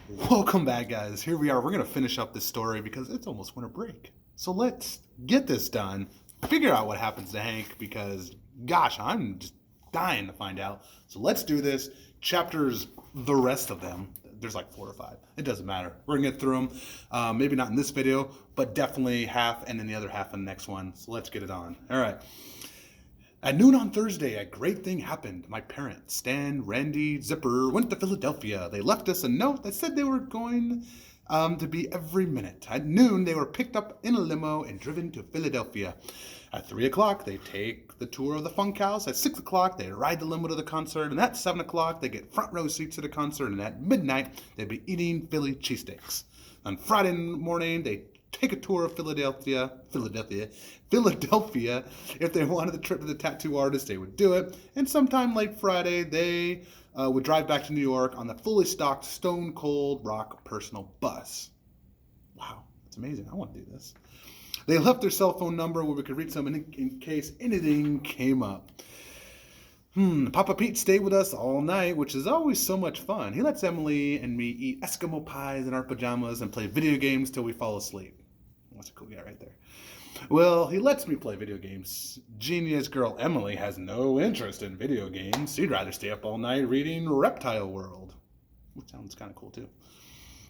Welcome back, guys. Here we are. We're going to finish up this story because it's almost winter break. So let's get this done, figure out what happens to Hank because, gosh, I'm just dying to find out. So let's do this. Chapters, the rest of them, there's like 4 or 5. It doesn't matter. We're going to get through them. Maybe not in this video, but definitely half and then the other half in the next one. So let's get it on. All right. At noon on Thursday, a great thing happened. My parents, Stan, Randy, Zipper, went to Philadelphia. They left us a note that said they were going to be every minute. At noon, they were picked up in a limo and driven to Philadelphia. At 3 o'clock, they take the tour of the Funk House. At 6 o'clock, they ride the limo to the concert. And at 7 o'clock, they get front row seats to the concert. And at midnight, they'd be eating Philly cheesesteaks. On Friday morning, they take a tour of Philadelphia. If they wanted the trip to the tattoo artist, they would do it. And sometime late Friday, they would drive back to New York on the fully stocked Stone Cold Rock personal bus. Wow, that's amazing. I want to do this. They left their cell phone number where we could reach them in case anything came up. Papa Pete stayed with us all night, which is always so much fun. He lets Emily and me eat Eskimo pies in our pajamas and play video games till we fall asleep. That's a cool guy right there. Well, he lets me play video games. Genius girl Emily has no interest in video games. She'd rather stay up all night reading Reptile World, which sounds kind of cool too.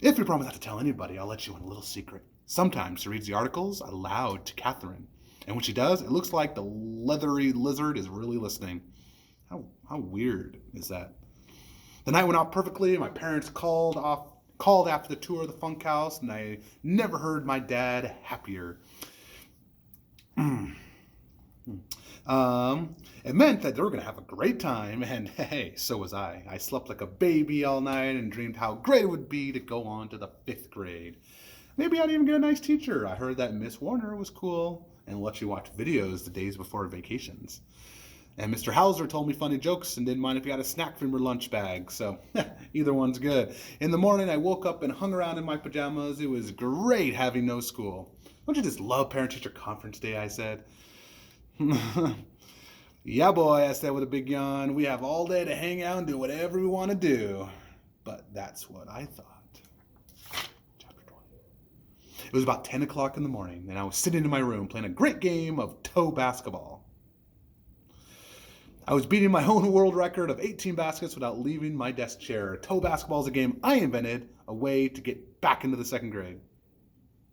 If you promise not to tell anybody, I'll let you in a little secret. Sometimes she reads the articles aloud to Catherine. And when she does, it looks like the leathery lizard is really listening. How weird is that? The night went off perfectly. My parents called after the tour of the Funk House, and I never heard my dad happier. It meant that they were going to have a great time, and hey, so was I. I slept like a baby all night and dreamed how great it would be to go on to the 5th grade. Maybe I'd even get a nice teacher. I heard that Miss Warner was cool and let you watch videos the days before vacations. And Mr. Hauser told me funny jokes and didn't mind if you got a snack from your lunch bag. So either one's good. In the morning, I woke up and hung around in my pajamas. It was great having no school. Don't you just love parent-teacher conference day, I said. Yeah, boy, I said with a big yawn. We have all day to hang out and do whatever we want to do. But that's what I thought. Chapter 20. It was about 10 o'clock in the morning, and I was sitting in my room playing a great game of toe basketball. I was beating my own world record of 18 baskets without leaving my desk chair. Toe basketball is a game I invented, a way to get back into the 2nd grade.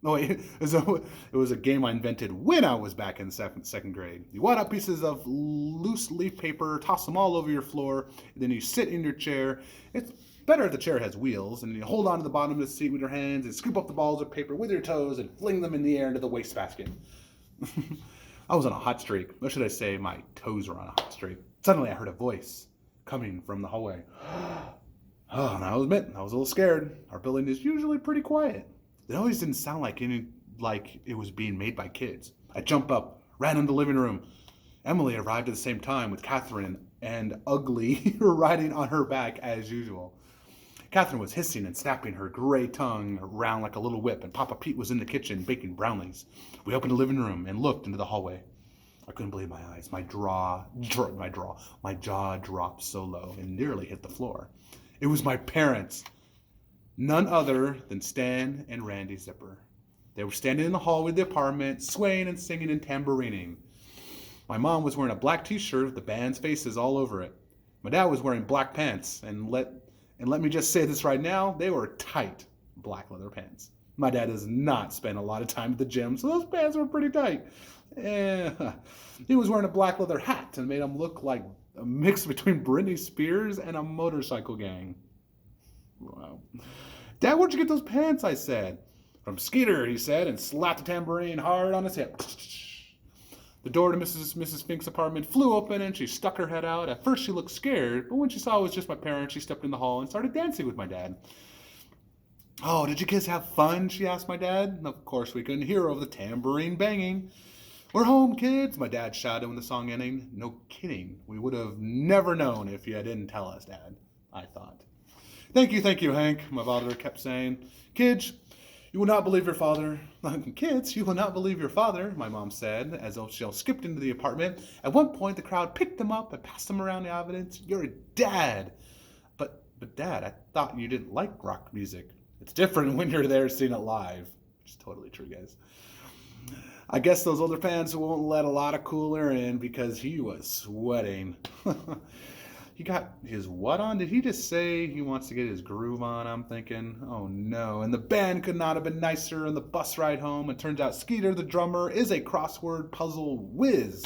No, wait, it was a game I invented when I was back in the second grade. You wad up pieces of loose leaf paper, toss them all over your floor, and then you sit in your chair. It's better if the chair has wheels, and you hold on to the bottom of the seat with your hands and scoop up the balls of paper with your toes and fling them in the air into the wastebasket. I was on a hot streak. Or should I say my toes were on a hot streak. Suddenly I heard a voice coming from the hallway. Oh, and I'll admit, I was a little scared. Our building is usually pretty quiet. It always didn't sound like it was being made by kids. I jumped up, ran into the living room. Emily arrived at the same time with Catherine and Ugly riding on her back as usual. Catherine was hissing and snapping her gray tongue around like a little whip, and Papa Pete was in the kitchen baking brownies. We opened the living room and looked into the hallway. I couldn't believe my eyes. My jaw dropped so low and nearly hit the floor. It was my parents. None other than Stan and Randy Zipper. They were standing in the hallway of the apartment, swaying and singing and tambourining. My mom was wearing a black t-shirt with the band's faces all over it. My dad was wearing black pants, and let me just say this right now, they were tight black leather pants. My dad does not spend a lot of time at the gym, so those pants were pretty tight. He was wearing a black leather hat and made him look like a mix between Britney Spears and a motorcycle gang. Wow. Dad, where'd you get those pants? I said. From Skeeter, he said, and slapped the tambourine hard on his hip. The door to Mrs. Fink's apartment flew open and she stuck her head out. At first she looked scared, but when she saw it was just my parents, she stepped in the hall and started dancing with my dad. Oh, did you kids have fun? She asked my dad. And of course we couldn't hear over the tambourine banging. We're home, kids, my dad shouted when the song ended. No kidding. We would have never known if you didn't tell us, Dad, I thought. Thank you, Hank, my father kept saying. Kids, you will not believe your father. Kids, you will not believe your father, my mom said, as though she skipped into the apartment. At one point, the crowd picked them up and passed them around the evidence. You're a dad. But But Dad, I thought you didn't like rock music. It's different when you're there seeing it live. Which is totally true, guys. I guess those older fans won't let a lot of cool air in because he was sweating. He got his what on? Did he just say he wants to get his groove on? I'm thinking, oh no. And the band could not have been nicer on the bus ride home. It turns out Skeeter, the drummer, is a crossword puzzle whiz.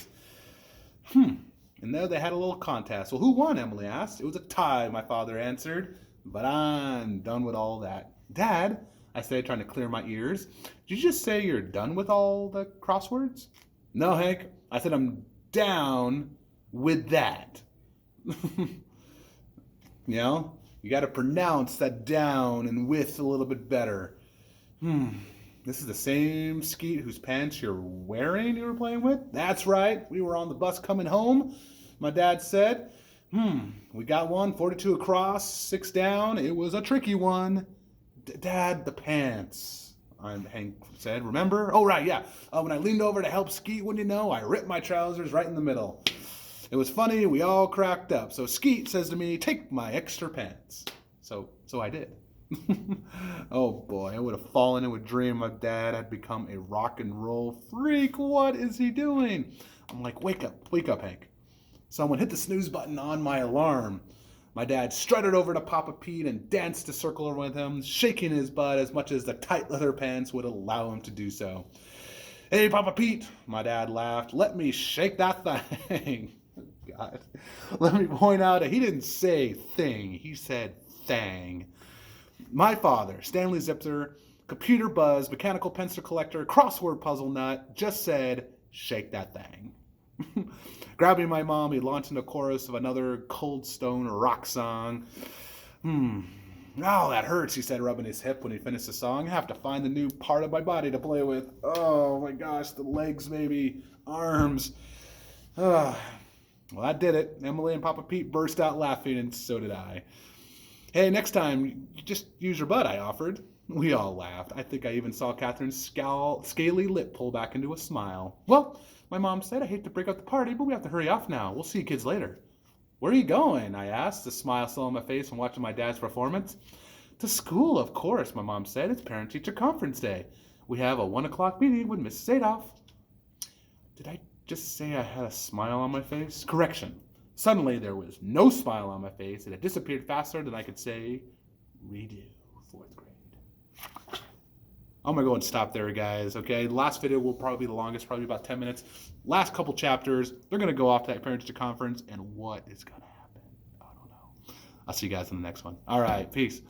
And there they had a little contest. Well, who won? Emily asked. It was a tie, my father answered. But I'm done with all that. Dad, I said, trying to clear my ears, did you just say you're done with all the crosswords? No, Hank. I said I'm down with that. You know, you got to pronounce that down and with a little bit better. This is the same Skeet whose pants you're wearing you were playing with? That's right. We were on the bus coming home, my dad said. We got one, 42 across, 6 down. It was a tricky one. Dad, the pants, Hank said. Remember? Oh, right, yeah. When I leaned over to help Skeet, wouldn't you know, I ripped my trousers right in the middle. It was funny. We all cracked up. So Skeet says to me, take my extra pants. So I did. Oh, boy. I would have fallen into a dream my dad had become a rock and roll freak. What is he doing? I'm like, wake up, Hank. Someone hit the snooze button on my alarm. My dad strutted over to Papa Pete and danced a circle with him, shaking his butt as much as the tight leather pants would allow him to do so. Hey, Papa Pete, my dad laughed. Let me shake that thing. God. Let me point out that he didn't say thing. He said thang. My father, Stanley Zipzer, computer buzz, mechanical pencil collector, crossword puzzle nut, just said, shake that thing. Grabbing my mom, he launched into a chorus of another Cold Stone rock song. Oh, that hurts, he said, rubbing his hip when he finished the song. I have to find the new part of my body to play with. Oh, my gosh, the legs, maybe, arms. Well, I did it. Emily and Papa Pete burst out laughing, and so did I. Hey, next time, just use your butt, I offered. We all laughed. I think I even saw Catherine's scaly lip pull back into a smile. Well, my mom said, I hate to break up the party, but we have to hurry off now. We'll see you kids later. Where are you going? I asked, a smile still on my face from watching my dad's performance. To school, of course, my mom said. It's parent-teacher conference day. We have a 1 o'clock meeting with Mrs. Adolf. Did I just say I had a smile on my face? Correction. Suddenly, there was no smile on my face, and it disappeared faster than I could say, redo 4th grade. I'm going to go and stop there, guys, okay? The last video will probably be the longest, probably about 10 minutes. Last couple chapters, they're going to go off to that parent-teacher conference, and what is going to happen? I don't know. I'll see you guys in the next one. All right, peace.